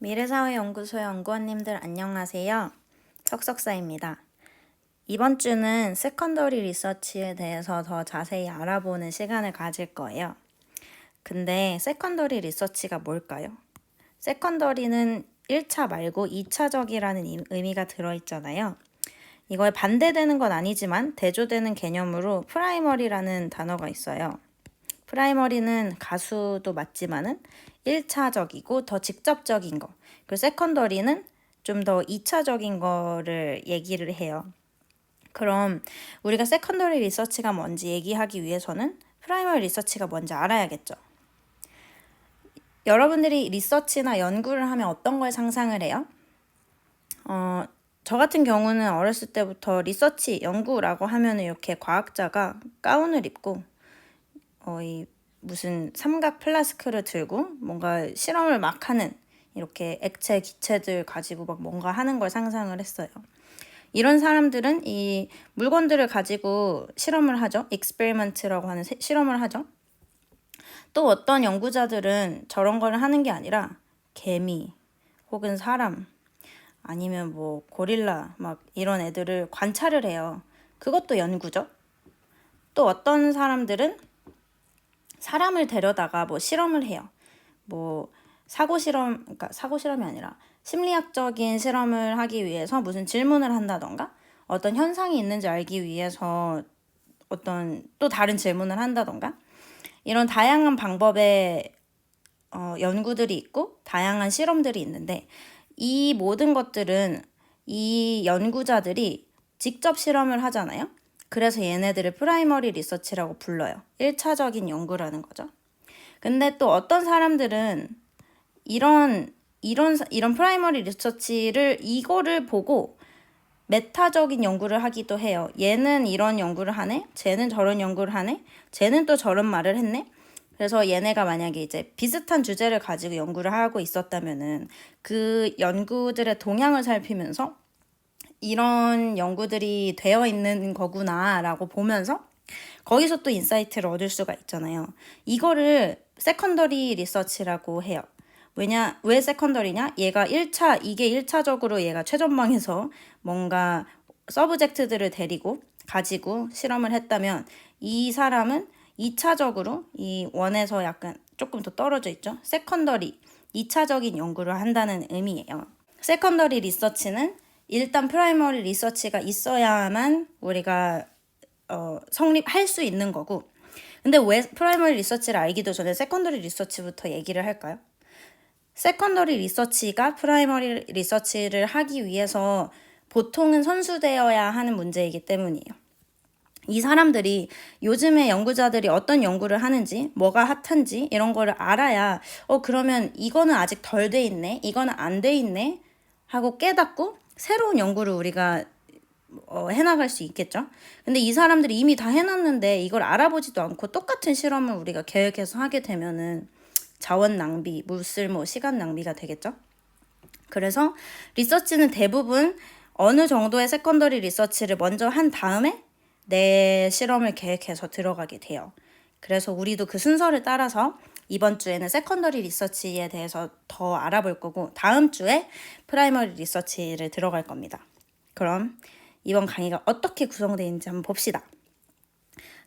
미래사회연구소 연구원님들 안녕하세요. 석석사입니다. 이번 주는 세컨더리 리서치에 대해서 더 자세히 알아보는 시간을 가질 거예요. 근데 세컨더리 리서치가 뭘까요? 세컨더리는 1차 말고 2차적이라는 의미가 들어있잖아요. 이거에 반대되는 건 아니지만 대조되는 개념으로 프라이머리라는 단어가 있어요. 프라이머리는 가수도 맞지만은 1차적이고 더 직접적인 거. 그리고 세컨더리는 좀 더 2차적인 거를 얘기를 해요. 그럼 우리가 세컨더리 리서치가 뭔지 얘기하기 위해서는 프라이머리 리서치가 뭔지 알아야겠죠. 여러분들이 리서치나 연구를 하면 어떤 걸 상상을 해요? 저 같은 경우는 어렸을 때부터 리서치, 연구라고 하면 이렇게 과학자가 가운을 입고 이 무슨 삼각 플라스크를 들고 뭔가 실험을 막 하는 이렇게 액체, 기체들 가지고 막 뭔가 하는 걸 상상을 했어요. 이런 사람들은 이 물건들을 가지고 실험을 하죠. experiment라고 하는 실험을 하죠. 또 어떤 연구자들은 저런 걸 하는 게 아니라 개미 혹은 사람 아니면 뭐 고릴라 막 이런 애들을 관찰을 해요. 그것도 연구죠. 또 어떤 사람들은 사람을 데려다가 뭐 실험을 해요. 뭐 사고 실험, 그러니까 사고 실험이 아니라 심리학적인 실험을 하기 위해서 무슨 질문을 한다던가 어떤 현상이 있는지 알기 위해서 어떤 또 다른 질문을 한다던가 이런 다양한 방법의 연구들이 있고 다양한 실험들이 있는데 이 모든 것들은 이 연구자들이 직접 실험을 하잖아요. 그래서 얘네들을 프라이머리 리서치라고 불러요. 1차적인 연구라는 거죠. 근데 또 어떤 사람들은 이런 프라이머리 리서치를 이거를 보고 메타적인 연구를 하기도 해요. 얘는 이런 연구를 하네, 쟤는 저런 연구를 하네, 쟤는 또 저런 말을 했네. 그래서 얘네가 만약에 이제 비슷한 주제를 가지고 연구를 하고 있었다면은 그 연구들의 동향을 살피면서 이런 연구들이 되어 있는 거구나라고 보면서 거기서 또 인사이트를 얻을 수가 있잖아요. 이거를 세컨더리 리서치라고 해요. 왜 세컨더리냐? 얘가 1차, 이게 1차적으로 얘가 최전방에서 뭔가 서브젝트들을 데리고 가지고 실험을 했다면 이 사람은 2차적으로 이 원에서 약간 조금 더 떨어져 있죠. 세컨더리, 2차적인 연구를 한다는 의미예요. 세컨더리 리서치는 일단 프라이머리 리서치가 있어야만 우리가 성립할 수 있는 거고, 근데 왜 프라이머리 리서치를 알기도 전에 세컨더리 리서치부터 얘기를 할까요? 세컨더리 리서치가 프라이머리 리서치를 하기 위해서 보통은 선수되어야 하는 문제이기 때문이에요. 이 사람들이 요즘에 연구자들이 어떤 연구를 하는지 뭐가 핫한지 이런 거를 알아야 그러면 이거는 아직 덜 돼 있네, 이거는 안 돼 있네 하고 깨닫고 새로운 연구를 우리가 해나갈 수 있겠죠. 근데 이 사람들이 이미 다 해놨는데 이걸 알아보지도 않고 똑같은 실험을 우리가 계획해서 하게 되면은 자원 낭비, 무쓸모, 시간 낭비가 되겠죠. 그래서 리서치는 대부분 어느 정도의 세컨더리 리서치를 먼저 한 다음에 내 실험을 계획해서 들어가게 돼요. 그래서 우리도 그 순서를 따라서 이번 주에는 세컨더리 리서치에 대해서 더 알아볼 거고 다음 주에 프라이머리 리서치를 들어갈 겁니다. 그럼 이번 강의가 어떻게 구성되어 있는지 한번 봅시다.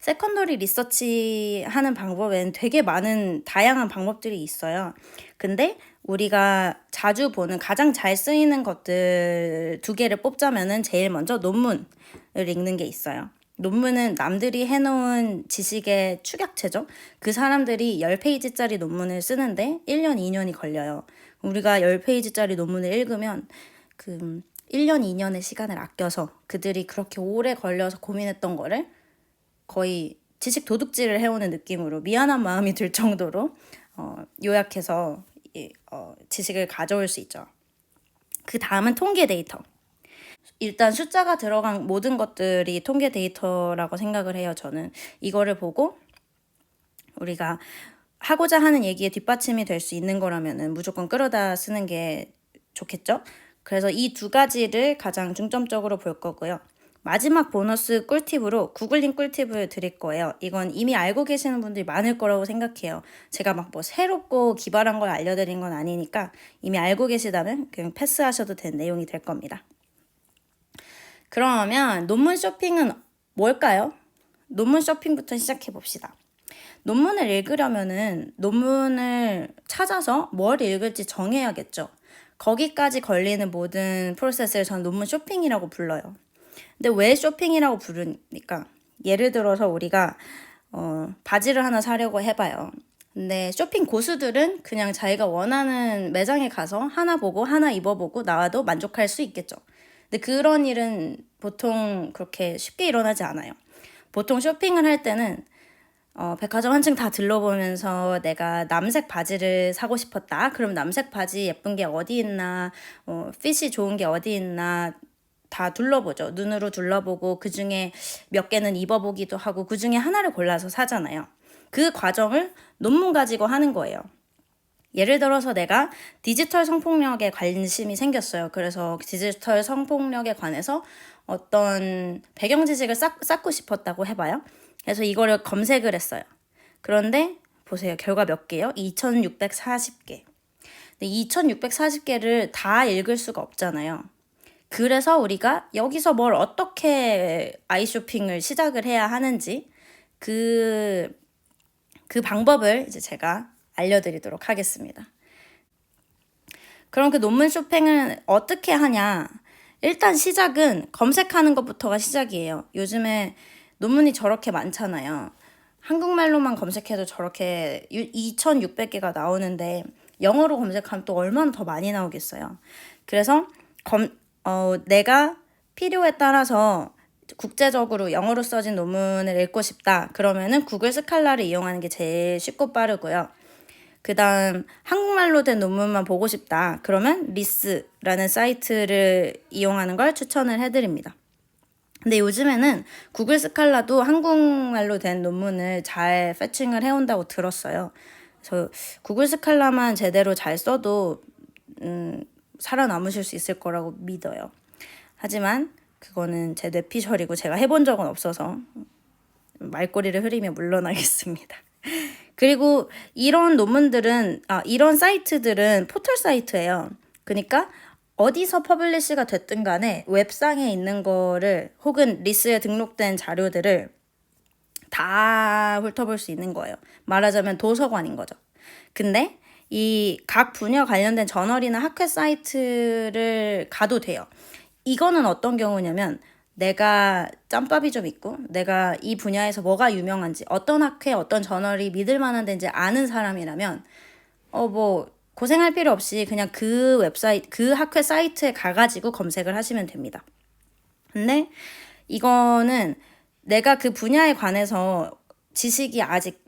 세컨더리 리서치 하는 방법엔 되게 많은 다양한 방법들이 있어요. 근데 우리가 자주 보는 가장 잘 쓰이는 것들 2개를 뽑자면은 제일 먼저 논문을 읽는 게 있어요. 논문은 남들이 해놓은 지식의 축약체죠. 그 사람들이 10페이지짜리 논문을 쓰는데 1년, 2년이 걸려요. 우리가 10페이지짜리 논문을 읽으면 1년, 2년의 시간을 아껴서 그들이 그렇게 오래 걸려서 고민했던 거를 거의 지식 도둑질을 해오는 느낌으로 미안한 마음이 들 정도로 요약해서 지식을 가져올 수 있죠. 그 다음은 통계 데이터. 일단 숫자가 들어간 모든 것들이 통계 데이터라고 생각을 해요. 저는 이거를 보고 우리가 하고자 하는 얘기에 뒷받침이 될 수 있는 거라면은 무조건 끌어다 쓰는 게 좋겠죠. 그래서 이 2가지를 가장 중점적으로 볼 거고요. 마지막 보너스 꿀팁으로 구글링 꿀팁을 드릴 거예요. 이건 이미 알고 계시는 분들이 많을 거라고 생각해요. 제가 막 뭐 새롭고 기발한 걸 알려드린 건 아니니까 이미 알고 계시다면 그냥 패스하셔도 되는 내용이 될 겁니다. 그러면 논문 쇼핑은 뭘까요? 논문 쇼핑부터 시작해 봅시다. 논문을 읽으려면은 논문을 찾아서 뭘 읽을지 정해야겠죠. 거기까지 걸리는 모든 프로세스를 저는 논문 쇼핑이라고 불러요. 근데 왜 쇼핑이라고 부르니까? 예를 들어서 우리가 바지를 하나 사려고 해봐요. 근데 쇼핑 고수들은 그냥 자기가 원하는 매장에 가서 하나 보고 하나 입어보고 나와도 만족할 수 있겠죠. 근데 그런 일은 보통 그렇게 쉽게 일어나지 않아요. 보통 쇼핑을 할 때는 백화점 한층 다 둘러보면서 내가 남색 바지를 사고 싶었다. 그럼 남색 바지 예쁜 게 어디 있나, 핏이 좋은 게 어디 있나 다 둘러보죠. 눈으로 둘러보고 그 중에 몇 개는 입어보기도 하고 그 중에 하나를 골라서 사잖아요. 그 과정을 논문 가지고 하는 거예요. 예를 들어서 내가 디지털 성폭력에 관심이 생겼어요. 그래서 디지털 성폭력에 관해서 어떤 배경 지식을 쌓고 싶었다고 해봐요. 그래서 이거를 검색을 했어요. 그런데 보세요. 결과 몇 개요? 2640개. 근데 2640개를 다 읽을 수가 없잖아요. 그래서 우리가 여기서 뭘 어떻게 아이 쇼핑을 시작을 해야 하는지 그 방법을 이제 제가 알려드리도록 하겠습니다. 그럼 그 논문 쇼핑은 어떻게 하냐? 일단 시작은 검색하는 것부터가 시작이에요. 요즘에 논문이 저렇게 많잖아요. 한국말로만 검색해도 저렇게 2600개가 나오는데 영어로 검색하면 또 얼마나 더 많이 나오겠어요. 그래서 내가 필요에 따라서 국제적으로 영어로 써진 논문을 읽고 싶다. 그러면은 구글 스칼라를 이용하는 게 제일 쉽고 빠르고요. 그 다음 한국말로 된 논문만 보고 싶다. 그러면 리스라는 사이트를 이용하는 걸 추천을 해드립니다. 근데 요즘에는 구글 스칼라도 한국말로 된 논문을 잘 패칭을 해온다고 들었어요. 그래서 구글 스칼라만 제대로 잘 써도 살아남으실 수 있을 거라고 믿어요. 하지만 그거는 제 뇌피셜이고 제가 해본 적은 없어서 말꼬리를 흐리며 물러나겠습니다. 그리고 이런 논문들은 이런 사이트들은 포털 사이트예요. 그러니까 어디서 퍼블리시가 됐든 간에 웹상에 있는 거를 혹은 리스에 등록된 자료들을 다 훑어볼 수 있는 거예요. 말하자면 도서관인 거죠. 근데 이 각 분야 관련된 저널이나 학회 사이트를 가도 돼요. 이거는 어떤 경우냐면 내가 짬밥이 좀 있고 내가 이 분야에서 뭐가 유명한지 어떤 학회 어떤 저널이 믿을 만한 데인지 아는 사람이라면 뭐 고생할 필요 없이 그냥 그 웹사이트 그 학회 사이트에 가가지고 검색을 하시면 됩니다. 근데 이거는 내가 그 분야에 관해서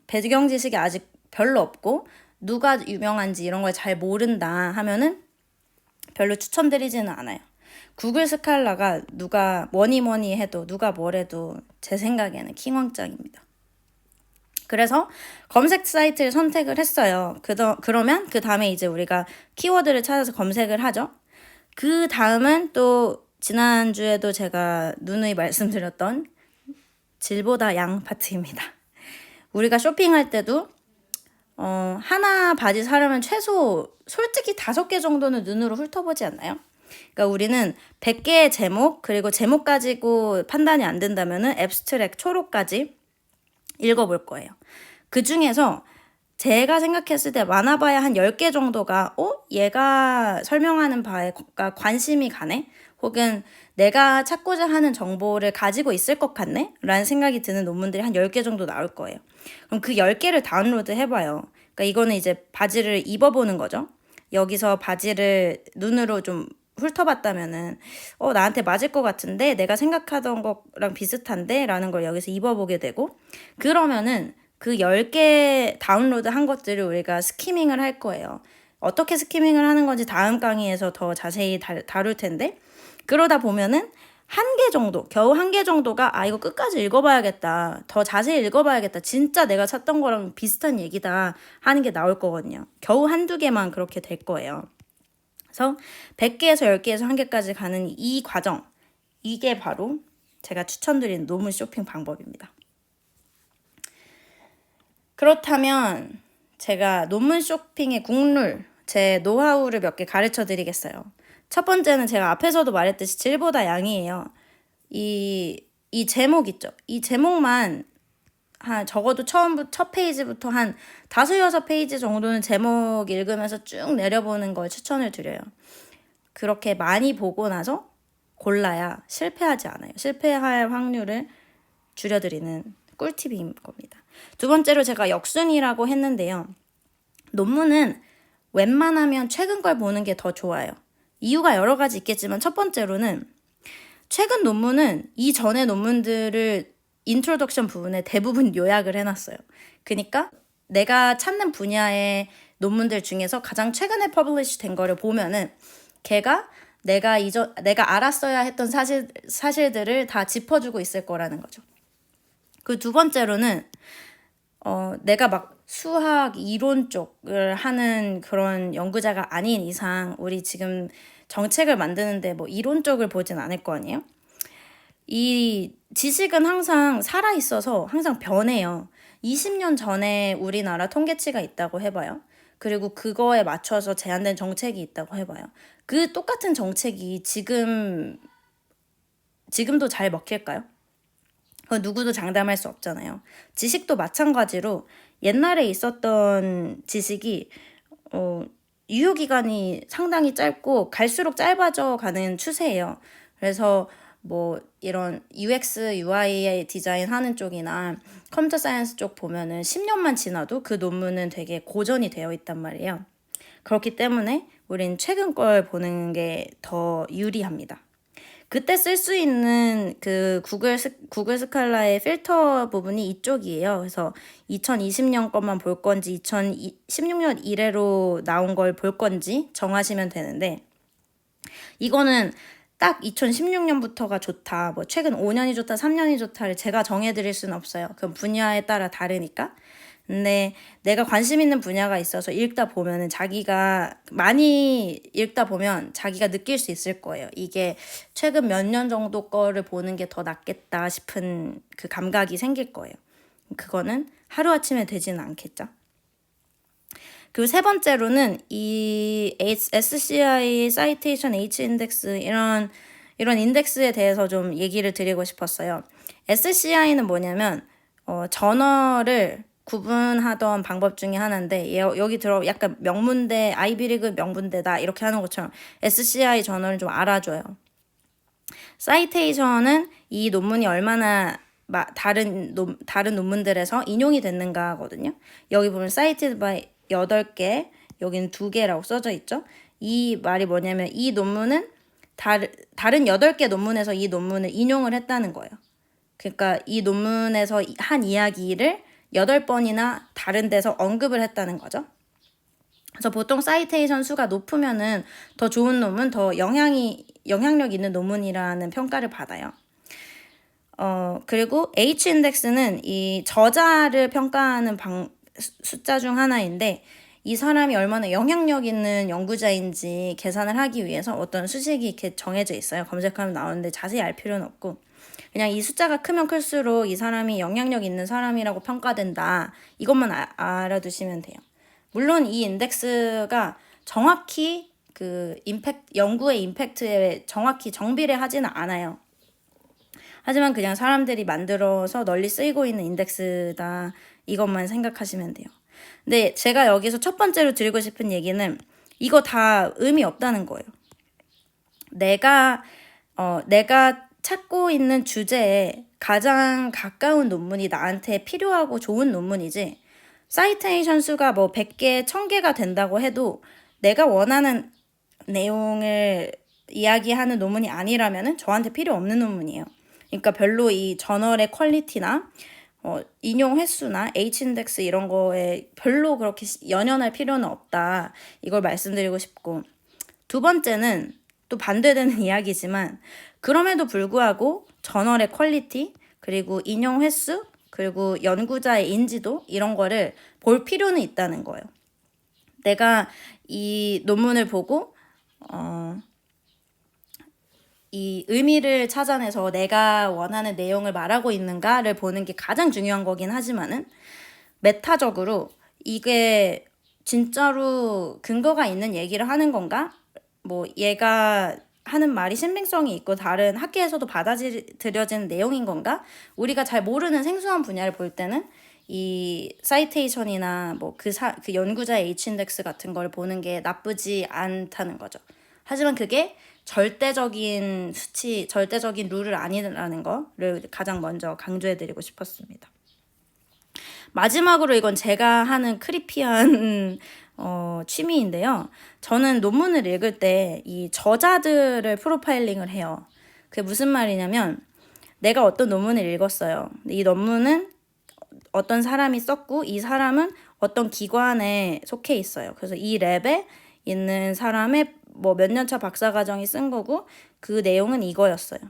배경 지식이 아직 별로 없고 누가 유명한지 이런 걸 잘 모른다 하면은 별로 추천드리지는 않아요. 구글 스칼라가 누가 뭐니 해도 누가 뭐래도 제 생각에는 킹왕짱입니다. 그래서 검색 사이트를 선택을 했어요. 그러면 그 다음에 이제 우리가 키워드를 찾아서 검색을 하죠. 그 다음은 또 지난주에도 제가 누누이 말씀드렸던 질보다 양 파트입니다. 우리가 쇼핑할 때도 하나 바지 사려면 최소 솔직히 5개 정도는 눈으로 훑어보지 않나요? 그러니까 우리는 100개의 제목 그리고 제목 가지고 판단이 안 된다면은 앱스트랙 초록까지 읽어볼 거예요. 그 중에서 제가 생각했을 때 많아봐야 한 10개 정도가 얘가 설명하는 바에 관심이 가네? 혹은 내가 찾고자 하는 정보를 가지고 있을 것 같네? 라는 생각이 드는 논문들이 한 10개 정도 나올 거예요. 그럼 그 10개를 다운로드 해봐요. 그러니까 이거는 이제 바지를 입어보는 거죠. 여기서 바지를 눈으로 좀 훑어봤다면은 나한테 맞을 것 같은데 내가 생각하던 거랑 비슷한데 라는 걸 여기서 입어보게 되고 그러면은 그 10개 다운로드 한 것들을 우리가 스키밍을 할 거예요. 어떻게 스키밍을 하는 건지 다음 강의에서 더 자세히 다룰 텐데 그러다 보면은 겨우 한 개 정도가 이거 끝까지 읽어봐야겠다. 더 자세히 읽어봐야겠다. 진짜 내가 찾던 거랑 비슷한 얘기다 하는 게 나올 거거든요. 겨우 한두 개만 그렇게 될 거예요. 그래서 100개에서 10개에서 1개까지 가는 이 과정, 이게 바로 제가 추천드리는 논문 쇼핑 방법입니다. 그렇다면 제가 논문 쇼핑의 국룰, 제 노하우를 몇 개 가르쳐 드리겠어요. 첫 번째는 제가 앞에서도 말했듯이 질보다 양이에요. 이 제목 있죠. 이 제목만 적어도 첫 페이지부터 한 5-6페이지 정도는 제목 읽으면서 쭉 내려보는 걸 추천을 드려요. 그렇게 많이 보고 나서 골라야 실패하지 않아요. 실패할 확률을 줄여드리는 꿀팁인 겁니다. 두 번째로 제가 역순이라고 했는데요. 논문은 웬만하면 최근 걸 보는 게 더 좋아요. 이유가 여러 가지 있겠지만 첫 번째로는 최근 논문은 이전의 논문들을 인트로덕션 부분에 대부분 요약을 해놨어요. 그러니까 내가 찾는 분야의 논문들 중에서 가장 최근에 퍼블리시 된 거를 보면은 걔가 내가 알았어야 했던 사실들을 다 짚어주고 있을 거라는 거죠. 그 두 번째로는 내가 막 수학 이론 쪽을 하는 그런 연구자가 아닌 이상 우리 지금 정책을 만드는데 뭐 이론 쪽을 보진 않을 거 아니에요? 이 지식은 항상 살아있어서 항상 변해요. 20년 전에 우리나라 통계치가 있다고 해봐요. 그리고 그거에 맞춰서 제안된 정책이 있다고 해봐요. 그 똑같은 정책이 지금도 잘 먹힐까요? 누구도 장담할 수 없잖아요. 지식도 마찬가지로 옛날에 있었던 지식이 유효기간이 상당히 짧고 갈수록 짧아져 가는 추세예요. 그래서 뭐 이런 UX, UI 디자인 하는 쪽이나 컴퓨터 사이언스 쪽 보면은 10년만 지나도 그 논문은 되게 고전이 되어 있단 말이에요. 그렇기 때문에 우린 최근 걸 보는 게 더 유리합니다. 그때 쓸 수 있는 그 구글 스칼라의 필터 부분이 이쪽이에요. 그래서 2020년 것만 볼 건지 2016년 이래로 나온 걸 볼 건지 정하시면 되는데 이거는 딱 2016년부터가 좋다, 뭐 최근 5년이 좋다, 3년이 좋다를 제가 정해드릴 수는 없어요. 그 분야에 따라 다르니까. 근데 내가 관심 있는 분야가 있어서 읽다 보면은 자기가 많이 읽다 보면 자기가 느낄 수 있을 거예요. 이게 최근 몇 년 정도 거를 보는 게 더 낫겠다 싶은 그 감각이 생길 거예요. 그거는 하루아침에 되지는 않겠죠. 그리고 세 번째로는 이 SCI, 사이테이션 H 인덱스 이런 인덱스에 대해서 좀 얘기를 드리고 싶었어요. SCI는 뭐냐면 저널을 구분하던 방법 중에 하나인데 여기 들어 약간 명문대, 아이비리그 명문대다 이렇게 하는 것처럼 SCI 저널을 좀 알아줘요. 사이테이션은 이 논문이 얼마나 다른 논문들에서 인용이 됐는가거든요. 여기 보면 cited by 8개, 여기는 2개라고 써져 있죠. 이 말이 뭐냐면 이 논문은 다른 8개 논문에서 이 논문을 인용을 했다는 거예요. 그러니까 이 논문에서 한 이야기를 8번이나 다른 데서 언급을 했다는 거죠. 그래서 보통 사이테이션 수가 높으면은 더 좋은 논문, 더 영향력 있는 논문이라는 평가를 받아요. 그리고 H 인덱스는 이 저자를 평가하는 숫자 중 하나인데 이 사람이 얼마나 영향력 있는 연구자인지 계산을 하기 위해서 어떤 수식이 이렇게 정해져 있어요. 검색하면 나오는데 자세히 알 필요는 없고 그냥 이 숫자가 크면 클수록 이 사람이 영향력 있는 사람이라고 평가된다. 이것만 알아두시면 돼요. 물론 이 인덱스가 정확히 그 연구의 임팩트에 정확히 정비례하지는 않아요. 하지만 그냥 사람들이 만들어서 널리 쓰이고 있는 인덱스다. 이것만 생각하시면 돼요. 근데 제가 여기서 첫 번째로 드리고 싶은 얘기는 이거 다 의미 없다는 거예요. 내가 찾고 있는 주제에 가장 가까운 논문이 나한테 필요하고 좋은 논문이지 사이테이션 수가 뭐 100개, 1000개가 된다고 해도 내가 원하는 내용을 이야기하는 논문이 아니라면 저한테 필요 없는 논문이에요. 그러니까 별로 이 저널의 퀄리티나 인용 횟수나 H인덱스 이런 거에 별로 그렇게 연연할 필요는 없다. 이걸 말씀드리고 싶고 두 번째는 또 반대되는 이야기지만 그럼에도 불구하고 저널의 퀄리티 그리고 인용 횟수 그리고 연구자의 인지도 이런 거를 볼 필요는 있다는 거예요. 내가 이 논문을 보고 이 의미를 찾아내서 내가 원하는 내용을 말하고 있는가를 보는 게 가장 중요한 거긴 하지만은 메타적으로 이게 진짜로 근거가 있는 얘기를 하는 건가? 뭐 얘가 하는 말이 신빙성이 있고 다른 학계에서도 받아들여지는 내용인 건가? 우리가 잘 모르는 생소한 분야를 볼 때는 이 사이테이션이나 뭐 그 연구자의 H-인덱스 같은 걸 보는 게 나쁘지 않다는 거죠. 하지만 그게 절대적인 수치, 절대적인 룰을 아니라는 거를 가장 먼저 강조해드리고 싶었습니다. 마지막으로 이건 제가 하는 크리피한 취미인데요. 저는 논문을 읽을 때 이 저자들을 프로파일링을 해요. 그게 무슨 말이냐면 내가 어떤 논문을 읽었어요. 이 논문은 어떤 사람이 썼고 이 사람은 어떤 기관에 속해 있어요. 그래서 이 랩에 있는 사람의 뭐 몇 년차 박사과정이 쓴 거고 그 내용은 이거였어요.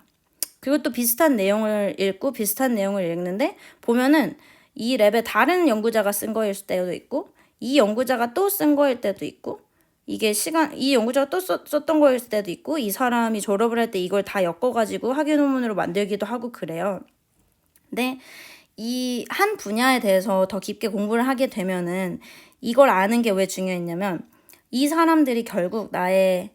그리고 또 비슷한 내용을 읽고 비슷한 내용을 읽는데 보면은 이 랩에 다른 연구자가 쓴 거일 때도 있고 이 연구자가 또 쓴 거일 때도 있고 이게 이 연구자가 또 썼던 거일 때도 있고 이 사람이 졸업을 할 때 이걸 다 엮어가지고 학위 논문으로 만들기도 하고 그래요. 근데 이 한 분야에 대해서 더 깊게 공부를 하게 되면은 이걸 아는 게 왜 중요했냐면 이 사람들이 결국 나의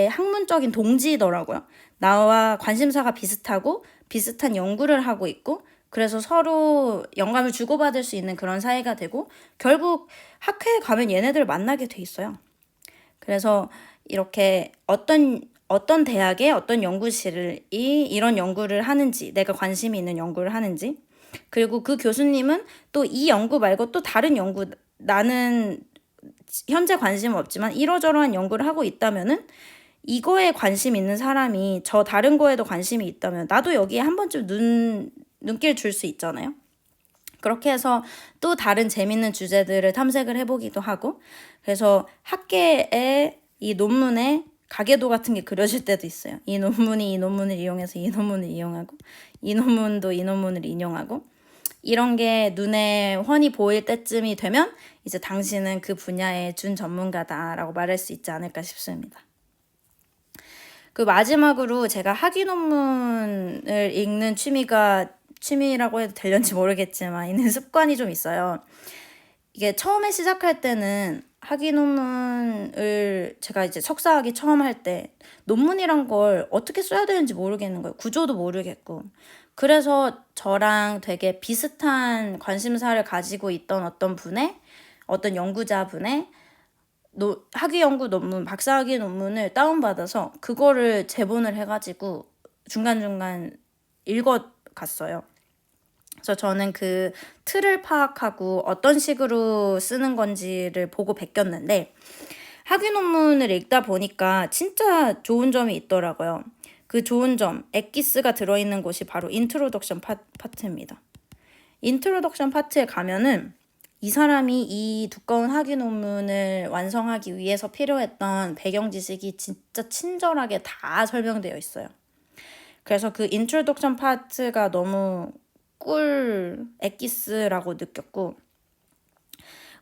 학문적인 동지더라고요. 나와 관심사가 비슷하고 비슷한 연구를 하고 있고 그래서 서로 영감을 주고받을 수 있는 그런 사이가 되고 결국 학회에 가면 얘네들을 만나게 돼 있어요. 그래서 이렇게 어떤 대학의 어떤 연구실이 이런 연구를 하는지, 내가 관심이 있는 연구를 하는지, 그리고 그 교수님은 또 이 연구 말고 또 다른 연구, 나는 현재 관심은 없지만 이러저러한 연구를 하고 있다면은 이거에 관심 있는 사람이 저 다른 거에도 관심이 있다면 나도 여기에 한 번쯤 눈길 줄 수 있잖아요. 그렇게 해서 또 다른 재밌는 주제들을 탐색을 해보기도 하고 그래서 학계의 이 논문에 가계도 같은 게 그려질 때도 있어요. 이 논문이 이 논문을 이용해서 이 논문을 이용하고 이 논문도 이 논문을 인용하고 이런 게 눈에 훤히 보일 때쯤이 되면 이제 당신은 그 분야의 준 전문가다라고 말할 수 있지 않을까 싶습니다. 그 마지막으로 제가 학위 논문을 읽는 취미라고 해도 되려는지 모르겠지만 있는 습관이 좀 있어요. 이게 처음에 시작할 때는 학위 논문을 제가 이제 석사학위 처음 할 때 논문이란 걸 어떻게 써야 되는지 모르겠는 거예요. 구조도 모르겠고. 그래서 저랑 되게 비슷한 관심사를 가지고 있던 어떤 연구자분의 학위 연구 논문, 박사학위 논문을 다운받아서 그거를 제본을 해가지고 중간중간 읽어갔어요. 그래서 저는 그 틀을 파악하고 어떤 식으로 쓰는 건지를 보고 베꼈는데 학위 논문을 읽다 보니까 진짜 좋은 점이 있더라고요. 그 좋은 점, 엑기스가 들어있는 곳이 바로 인트로덕션 파트입니다. 인트로덕션 파트에 가면은 이 사람이 이 두꺼운 학위 논문을 완성하기 위해서 필요했던 배경 지식이 진짜 친절하게 다 설명되어 있어요. 그래서 그 인트로덕션 파트가 너무 꿀 엑기스라고 느꼈고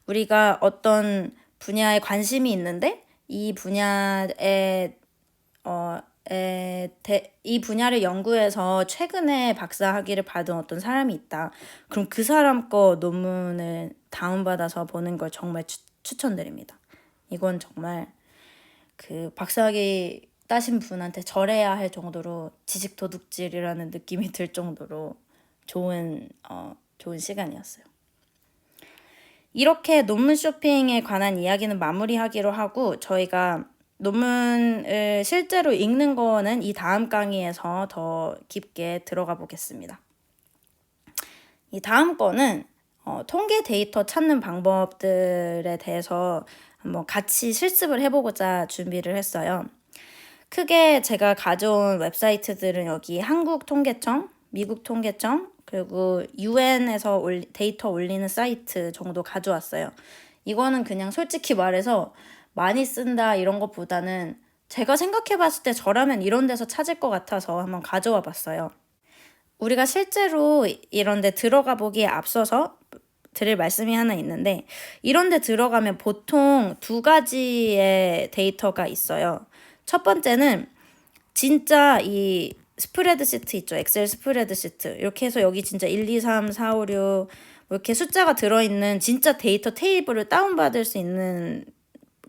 우리가 어떤 분야에 관심이 있는데 이 분야를 연구해서 최근에 박사 학위를 받은 어떤 사람이 있다. 그럼 그 사람 거 논문을 다운받아서 보는 걸 정말 추천드립니다. 이건 정말 그 박사 학위 따신 분한테 절해야 할 정도로 지식 도둑질이라는 느낌이 들 정도로 좋은 시간이었어요. 이렇게 논문 쇼핑에 관한 이야기는 마무리하기로 하고 저희가 논문을 실제로 읽는 거는 이 다음 강의에서 더 깊게 들어가 보겠습니다. 이 다음 거는 통계 데이터 찾는 방법들에 대해서 한번 같이 실습을 해보고자 준비를 했어요. 크게 제가 가져온 웹사이트들은 여기 한국통계청, 미국통계청, 그리고 UN에서 데이터 올리는 사이트 정도 가져왔어요. 이거는 그냥 솔직히 말해서 많이 쓴다 이런 것보다는 제가 생각해봤을 때 저라면 이런 데서 찾을 것 같아서 한번 가져와 봤어요. 우리가 실제로 이런 데 들어가 보기에 앞서서 드릴 말씀이 하나 있는데 이런 데 들어가면 보통 두 가지의 데이터가 있어요. 첫 번째는 진짜 이 스프레드시트 있죠. 엑셀 스프레드시트. 이렇게 해서 여기 진짜 1, 2, 3, 4, 5, 6 뭐 이렇게 숫자가 들어있는 진짜 데이터 테이블을 다운받을 수 있는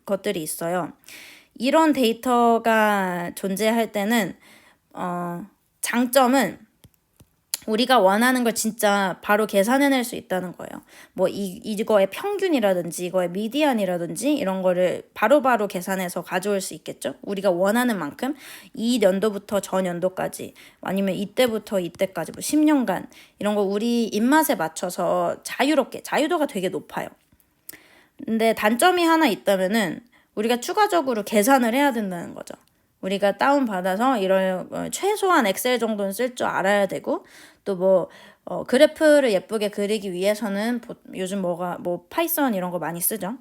것들이 있어요. 이런 데이터가 존재할 때는 장점은 우리가 원하는 걸 진짜 바로 계산해낼 수 있다는 거예요. 뭐 이거의 평균이라든지 이거의 미디안이라든지 이런 거를 바로바로 계산해서 가져올 수 있겠죠. 우리가 원하는 만큼 이 연도부터 전 연도까지 아니면 이때부터 이때까지 뭐 10년간 이런 거 우리 입맛에 맞춰서 자유롭게 자유도가 되게 높아요. 근데 단점이 하나 있다면은 우리가 추가적으로 계산을 해야 된다는 거죠. 우리가 다운받아서 이런 최소한 엑셀 정도는 쓸 줄 알아야 되고 또 뭐 그래프를 예쁘게 그리기 위해서는 요즘 뭐 파이썬 이런 거 많이 쓰죠.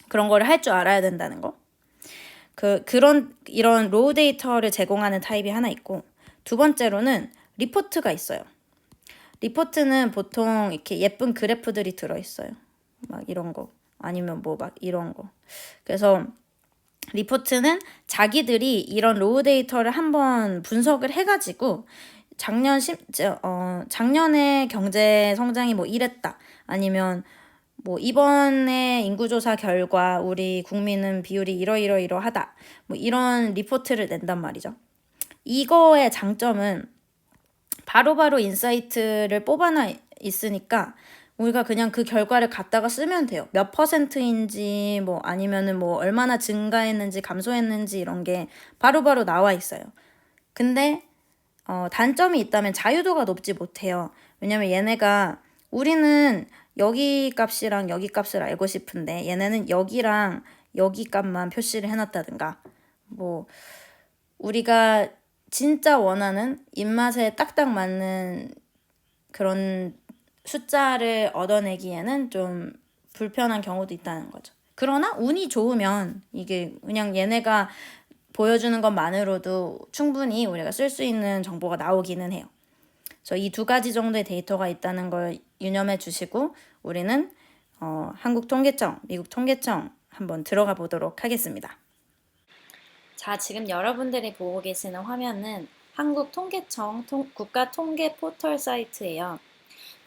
그런 거를 할 줄 알아야 된다는 거. 이런 로우 데이터를 제공하는 타입이 하나 있고 두 번째로는 리포트가 있어요. 리포트는 보통 이렇게 예쁜 그래프들이 들어있어요. 막 이런 거 아니면 뭐 막 이런 거. 그래서 리포트는 자기들이 이런 로우 데이터를 한번 분석을 해가지고 작년에 경제 성장이 뭐 이랬다. 아니면 뭐 이번에 인구조사 결과 우리 국민은 비율이 이러이러이러하다. 뭐 이런 리포트를 낸단 말이죠. 이거의 장점은 바로바로 인사이트를 뽑아놔 있으니까 우리가 그냥 그 결과를 갖다가 쓰면 돼요. 몇 %인지 뭐 아니면은 뭐 얼마나 증가했는지 감소했는지 이런 게 바로바로 나와 있어요. 근데 단점이 있다면 자유도가 높지 못해요. 왜냐면 얘네가 우리는 여기 값이랑 여기 값을 알고 싶은데 얘네는 여기랑 여기 값만 표시를 해놨다든가 뭐 우리가 진짜 원하는 입맛에 딱딱 맞는 그런 숫자를 얻어내기에는 좀 불편한 경우도 있다는 거죠. 그러나 운이 좋으면 이게 그냥 얘네가 보여주는 것만으로도 충분히 우리가 쓸 수 있는 정보가 나오기는 해요. 그래서 이 두 가지 정도의 데이터가 있다는 걸 유념해 주시고 우리는 한국통계청, 미국통계청 한번 들어가 보도록 하겠습니다. 자, 지금 여러분들이 보고 계시는 화면은 한국통계청 국가통계 포털 사이트예요.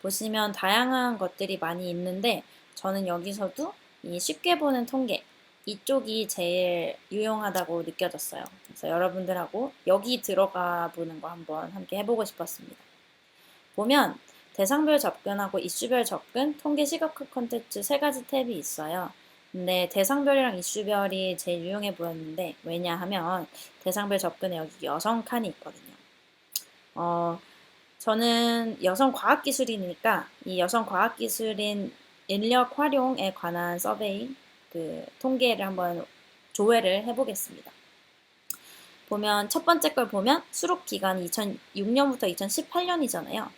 보시면 다양한 것들이 많이 있는데 저는 여기서도 이 쉽게 보는 통계 이쪽이 제일 유용하다고 느껴졌어요. 그래서 여러분들하고 여기 들어가 보는 거 한번 함께 해보고 싶었습니다. 보면 대상별 접근하고 이슈별 접근, 통계 시각화 컨텐츠 세 가지 탭이 있어요. 근데 대상별이랑 이슈별이 제일 유용해 보였는데 왜냐하면 대상별 접근에 여기 여성 칸이 있거든요. 저는 여성 과학기술인이니까 이 여성 과학기술인 인력 활용에 관한 서베이 통계를 한번 조회를 해보겠습니다. 보면 첫 번째 걸 보면 수록 기간이 2006년부터 2018년이잖아요.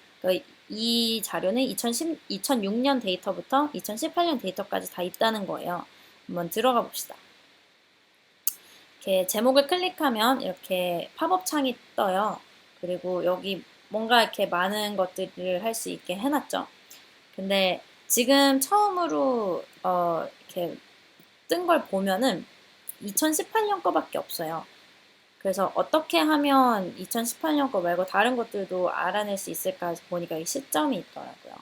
이 자료는 2006년 데이터부터 2018년 데이터까지 다 있다는 거예요. 한번 들어가 봅시다. 이렇게 제목을 클릭하면 이렇게 팝업 창이 떠요. 그리고 여기 뭔가 이렇게 많은 것들을 할 수 있게 해놨죠. 근데 지금 처음으로 이렇게 뜬 걸 보면은 2018년 거밖에 없어요. 그래서 어떻게 하면 2018년 거 말고 다른 것들도 알아낼 수 있을까 보니까 이 시점이 있더라고요.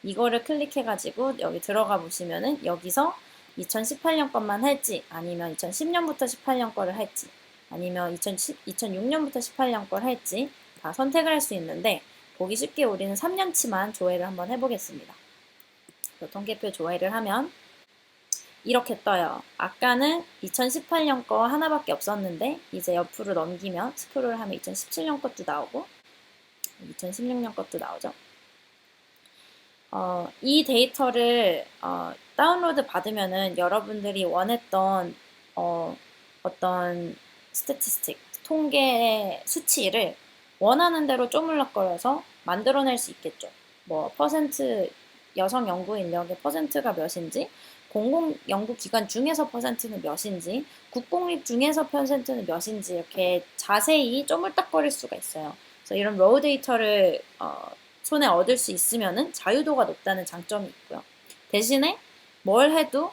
이거를 클릭해가지고 여기 들어가 보시면은 여기서 2018년 것만 할지 아니면 2010년부터 18년 거를 할지 아니면 2006년부터 18년 걸 할지 다 선택을 할 수 있는데 보기 쉽게 우리는 3년치만 조회를 한번 해보겠습니다. 통계표 조회를 하면 이렇게 떠요. 아까는 2018년 거 하나밖에 없었는데 이제 옆으로 넘기면 스크롤 하면 2017년 것도 나오고 2016년 것도 나오죠. 이 데이터를 다운로드 받으면은 여러분들이 원했던 어떤 스태티스틱, 통계 수치를 원하는 대로 쪼물락거려서 만들어낼 수 있겠죠. 뭐 퍼센트 여성 연구 인력의 퍼센트가 몇인지 공공 연구기관 중에서 퍼센트는 몇인지 국공립 중에서 퍼센트는 몇인지 이렇게 자세히 쪼물딱거릴 수가 있어요. 그래서 이런 로우 데이터를 손에 얻을 수 있으면은 자유도가 높다는 장점이 있고요. 대신에 뭘 해도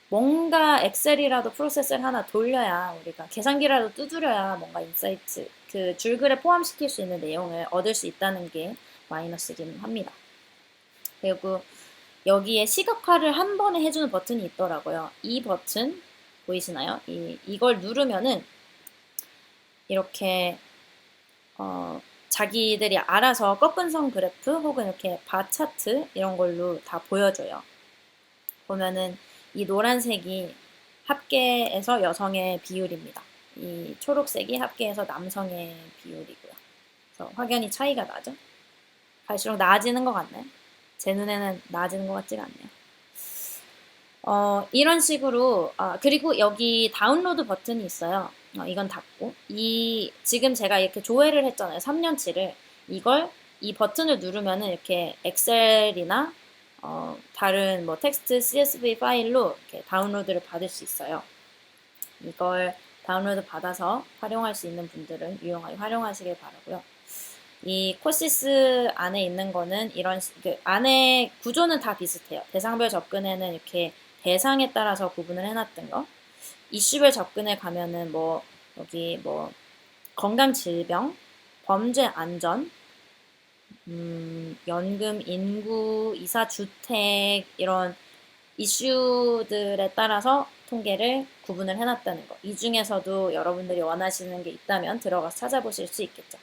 뭔가 엑셀이라도 프로세스를 하나 돌려야 우리가 계산기라도 두드려야 뭔가 인사이트 그 줄글에 포함시킬 수 있는 내용을 얻을 수 있다는 게 마이너스긴 합니다. 그리고 여기에 시각화를 한 번에 해주는 버튼이 있더라고요. 이 버튼 보이시나요? 이걸 누르면은 이렇게 자기들이 알아서 꺾은 선 그래프 혹은 이렇게 바 차트 이런 걸로 다 보여줘요. 보면은 이 노란색이 합계에서 여성의 비율입니다. 이 초록색이 합계에서 남성의 비율이고요. 그래서 확연히 차이가 나죠? 갈수록 나아지는 것 같나요? 제 눈에는 나아지는 것 같지가 않네요. 이런 식으로, 그리고 여기 다운로드 버튼이 있어요. 이건 닫고. 지금 제가 이렇게 조회를 했잖아요. 3년치를. 이 버튼을 누르면은 이렇게 엑셀이나, 다른 뭐 텍스트 CSV 파일로 이렇게 다운로드를 받을 수 있어요. 이걸 다운로드 받아서 활용할 수 있는 분들은 유용하게 활용하시길 바라고요. 이 코시스 안에 있는 거는 안에 구조는 다 비슷해요. 대상별 접근에는 이렇게 대상에 따라서 구분을 해놨던 거. 이슈별 접근에 가면은 여기 건강 질병, 범죄 안전, 연금, 인구, 이사 주택 이런 이슈들에 따라서 통계를 구분을 해놨다는 거. 이 중에서도 여러분들이 원하시는 게 있다면 들어가서 찾아보실 수 있겠죠.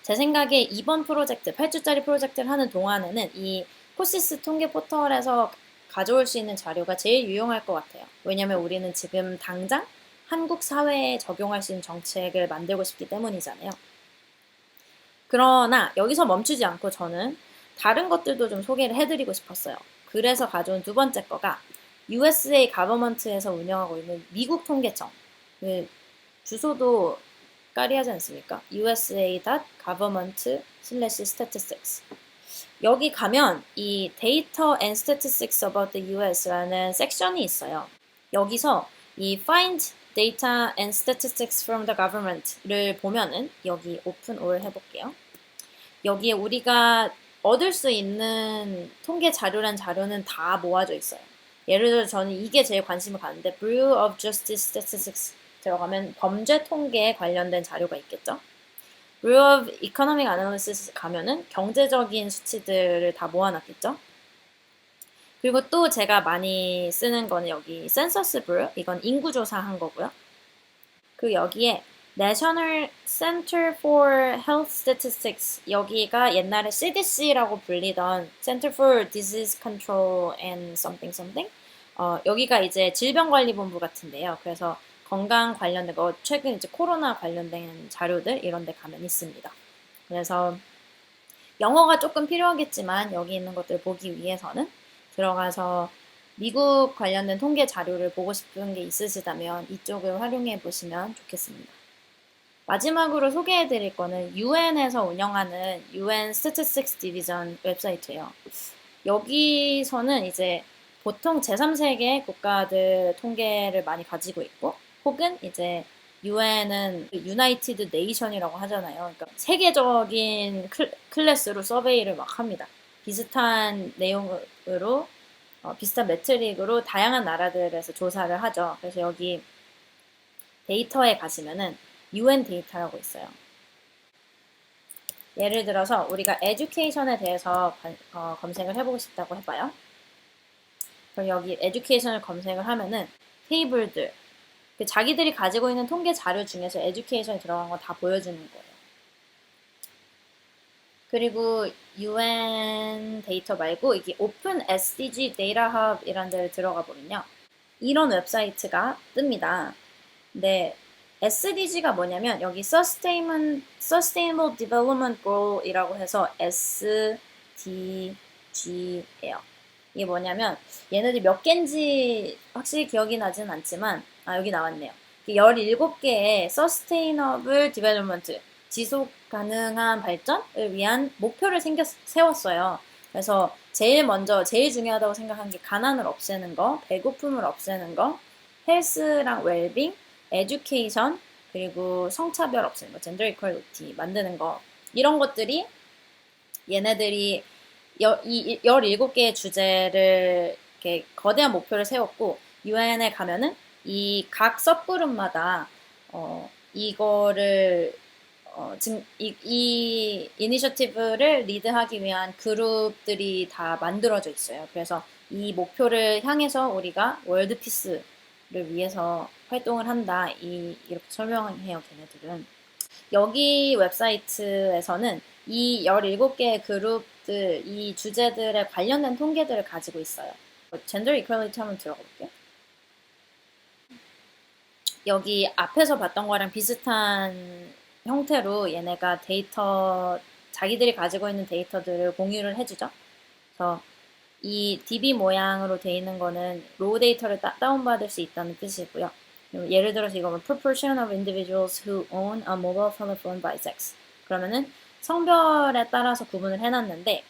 제 생각에 이번 프로젝트, 8주짜리 프로젝트를 하는 동안에는 이 코시스 통계 포털에서 가져올 수 있는 자료가 제일 유용할 것 같아요. 왜냐면 우리는 지금 당장 한국 사회에 적용할 수 있는 정책을 만들고 싶기 때문이잖아요. 그러나 여기서 멈추지 않고 저는 다른 것들도 좀 소개를 해드리고 싶었어요. 그래서 가져온 두 번째 거가 USA 가버먼트에서 운영하고 있는 미국 통계청. 주소도 까리하지 않습니까? usa.government/statistics. 여기 가면 이 Data and Statistics about the US라는 섹션이 있어요. 여기서 이 Find Data and Statistics from the Government를 보면은 여기 오픈 올 해볼게요. 여기에 우리가 얻을 수 있는 통계 자료란 자료는 다 모아져 있어요. 예를 들어 저는 이게 제일 관심을 가는데 Bureau of Justice Statistics 들어가면 범죄 통계에 관련된 자료가 있겠죠. Bureau of Economic Analysis 가면은 경제적인 수치들을 다 모아놨겠죠. 그리고 또 제가 많이 쓰는 거는 여기 Census Bureau, 이건 인구조사 한 거고요. 그리고 여기에 National Center for Health Statistics, 여기가 옛날에 CDC라고 불리던 Center for Disease Control and something something, 여기가 이제 질병관리본부 같은데요. 그래서 건강 관련된 거, 최근 이제 코로나 관련된 자료들 이런 데 가면 있습니다. 그래서 영어가 조금 필요하겠지만 여기 있는 것들 보기 위해서는 들어가서 미국 관련된 통계 자료를 보고 싶은 게 있으시다면 이쪽을 활용해 보시면 좋겠습니다. 마지막으로 소개해 드릴 거는 UN에서 운영하는 UN Statistics Division 웹사이트예요. 여기서는 이제 보통 제3세계 국가들 통계를 많이 가지고 있고, 혹은 이제 UN은 유나이티드 네이션이라고 하잖아요. 그러니까 세계적인 클래스로 서베이를 막 합니다. 비슷한 내용으로 비슷한 매트릭으로 다양한 나라들에서 조사를 하죠. 그래서 여기 데이터에 가시면은 UN 데이터라고 있어요. 예를 들어서 우리가 에듀케이션에 대해서 검색을 해보고 싶다고 해봐요. 그럼 여기 에듀케이션을 검색을 하면은 테이블들, 자기들이 가지고 있는 통계 자료 중에서 에듀케이션이 들어간 거 다 보여주는 거예요. 그리고 UN 데이터 말고 이게 Open SDG Data Hub 이라는 데를 들어가 보면요. 이런 웹사이트가 뜹니다. 근데 SDG가 뭐냐면 여기 Sustainable Development Goal이라고 해서 SDG예요. 이게 뭐냐면 얘네들이 몇 개인지 확실히 기억이 나진 않지만 여기 나왔네요. 17개의 Sustainable Development, 지속 가능한 발전을 위한 목표를 세웠어요. 그래서 제일 중요하다고 생각한 게 가난을 없애는 거, 배고픔을 없애는 거, 헬스랑 웰빙, 에듀케이션, 그리고 성차별 없애는 거, 젠더 이퀄리티 만드는 거, 이런 것들이 얘네들이 이 17개의 주제를 이렇게 거대한 목표를 세웠고 UN에 가면은 이 각 서브그룹마다 이거를 지금 이 이니셔티브를 리드하기 위한 그룹들이 다 만들어져 있어요. 그래서 이 목표를 향해서 우리가 월드 피스를 위해서 활동을 한다. 이렇게 설명해요, 걔네들은. 여기 웹사이트에서는 이 17개의 그룹들, 이 주제들에 관련된 통계들을 가지고 있어요. 젠더 이퀄리티 한번 들어가 볼게요. 여기 앞에서 봤던 거랑 비슷한 형태로 얘네가 데이터, 자기들이 가지고 있는 데이터들을 공유를 해주죠. 그래서 이 DB 모양으로 돼 있는 거는 로우 데이터를 다운받을 수 있다는 뜻이고요. 예를 들어서 이거는 proportion of individuals who own a mobile telephone by sex. 그러면은 성별에 따라서 구분을 해놨는데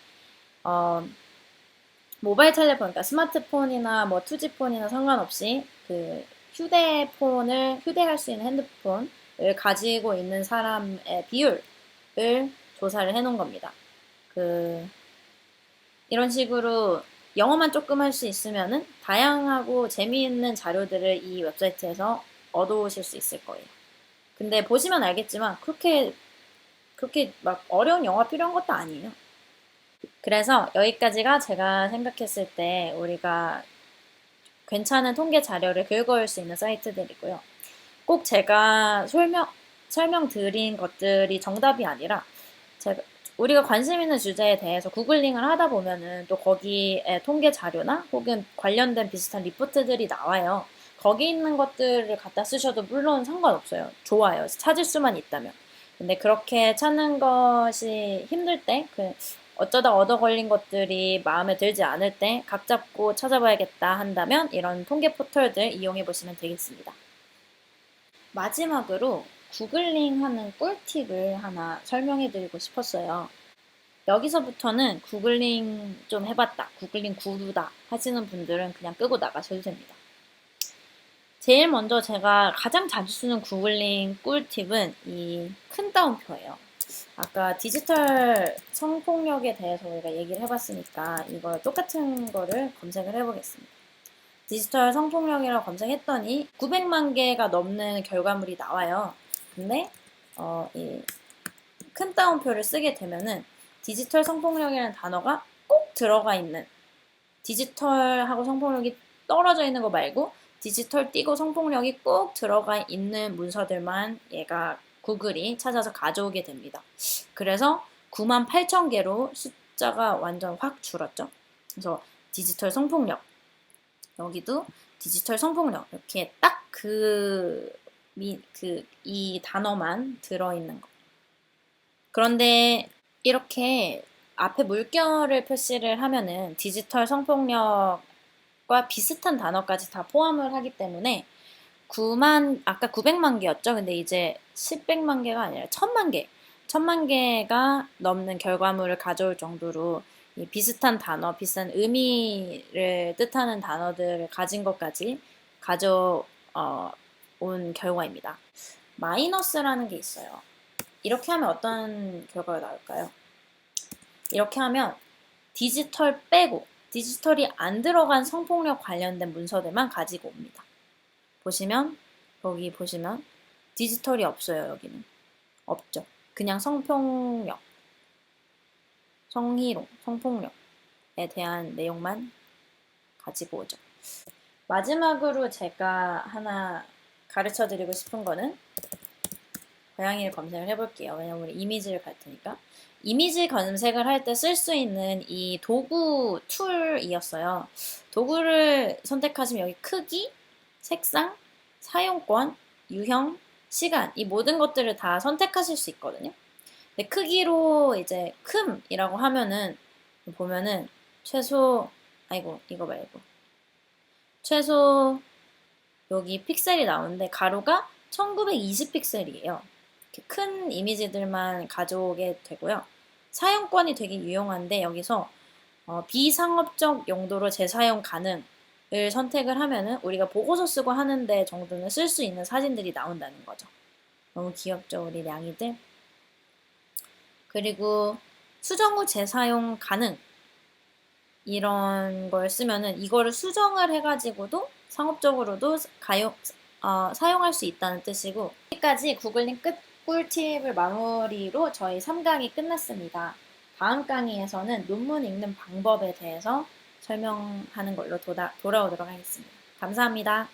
모바일 텔레폰, 그러니까 스마트폰이나 뭐 투지폰이나 상관없이 그 휴대할 수 있는 핸드폰을 가지고 있는 사람의 비율을 조사를 해놓은 겁니다. 이런 식으로 영어만 조금 할 수 있으면은 다양하고 재미있는 자료들을 이 웹사이트에서 얻어오실 수 있을 거예요. 근데 보시면 알겠지만 그렇게 막 어려운 영어가 필요한 것도 아니에요. 그래서 여기까지가 제가 생각했을 때 우리가 괜찮은 통계 자료를 긁어올 수 있는 사이트들이고요. 꼭 제가 설명드린 것들이 정답이 아니라 우리가 관심 있는 주제에 대해서 구글링을 하다 보면은 또 거기에 통계 자료나 혹은 관련된 비슷한 리포트들이 나와요. 거기 있는 것들을 갖다 쓰셔도 물론 상관없어요. 좋아요. 찾을 수만 있다면. 근데 그렇게 찾는 것이 힘들 때, 어쩌다 얻어 걸린 것들이 마음에 들지 않을 때 각 잡고 찾아봐야겠다 한다면 이런 통계 포털들 이용해 보시면 되겠습니다. 마지막으로 구글링 하는 꿀팁을 하나 설명해 드리고 싶었어요. 여기서부터는 구글링 좀 해봤다, 구글링 구루다 하시는 분들은 그냥 끄고 나가셔도 됩니다. 제일 먼저 제가 가장 자주 쓰는 구글링 꿀팁은 이 큰 따옴표예요. 아까 디지털 성폭력에 대해서 우리가 얘기를 해봤으니까 이거 똑같은 거를 검색을 해보겠습니다. 디지털 성폭력이라고 검색했더니 900만 개가 넘는 결과물이 나와요. 근데 이 큰 따옴표를 쓰게 되면은 디지털 성폭력이라는 단어가 꼭 들어가 있는, 디지털하고 성폭력이 떨어져 있는 거 말고 디지털 띄고 성폭력이 꼭 들어가 있는 문서들만 얘가 구글이 찾아서 가져오게 됩니다. 그래서 98,000개로 숫자가 완전 확 줄었죠. 그래서 디지털 성폭력, 여기도 디지털 성폭력 이렇게 딱 이 단어만 들어있는 거. 그런데 이렇게 앞에 물결을 표시를 하면은 디지털 성폭력과 비슷한 단어까지 다 포함을 하기 때문에 아까 900만 개였죠? 근데 이제 10백만 개가 아니라 1000만 개가 넘는 결과물을 가져올 정도로 이 비슷한 단어, 비슷한 의미를 뜻하는 단어들을 가진 것까지 가져온 결과입니다. 마이너스라는 게 있어요. 이렇게 하면 어떤 결과가 나올까요? 이렇게 하면 디지털 빼고 디지털이 안 들어간 성폭력 관련된 문서들만 가지고 옵니다. 여기 보시면 디지털이 없어요. 여기는 없죠. 그냥 성폭력, 성희롱, 성폭력에 대한 내용만 가지고 오죠. 마지막으로 제가 하나 가르쳐 드리고 싶은 거는 고양이를 검색을 해볼게요. 왜냐면 우리 이미지를 갈 테니까. 이미지 검색을 할 때 쓸 수 있는 이 도구 툴이었어요. 도구를 선택하시면 여기 크기, 색상, 사용권, 유형, 시간, 이 모든 것들을 다 선택하실 수 있거든요. 근데 크기로 이제 큼이라고 하면은 보면은 최소 여기 픽셀이 나오는데 가로가 1920 픽셀이에요. 큰 이미지들만 가져오게 되고요. 사용권이 되게 유용한데 여기서 비상업적 용도로 재사용 가능을 선택을 하면은 우리가 보고서 쓰고 하는데 정도는 쓸 수 있는 사진들이 나온다는 거죠. 너무 귀엽죠, 우리 냥이들? 그리고 수정 후 재사용 가능. 이런 걸 쓰면은 이거를 수정을 해가지고도 상업적으로도 사용할 수 있다는 뜻이고, 여기까지 구글링 끝 꿀팁을 마무리로 저희 3강이 끝났습니다. 다음 강의에서는 논문 읽는 방법에 대해서 설명하는 걸로 돌아오도록 하겠습니다. 감사합니다.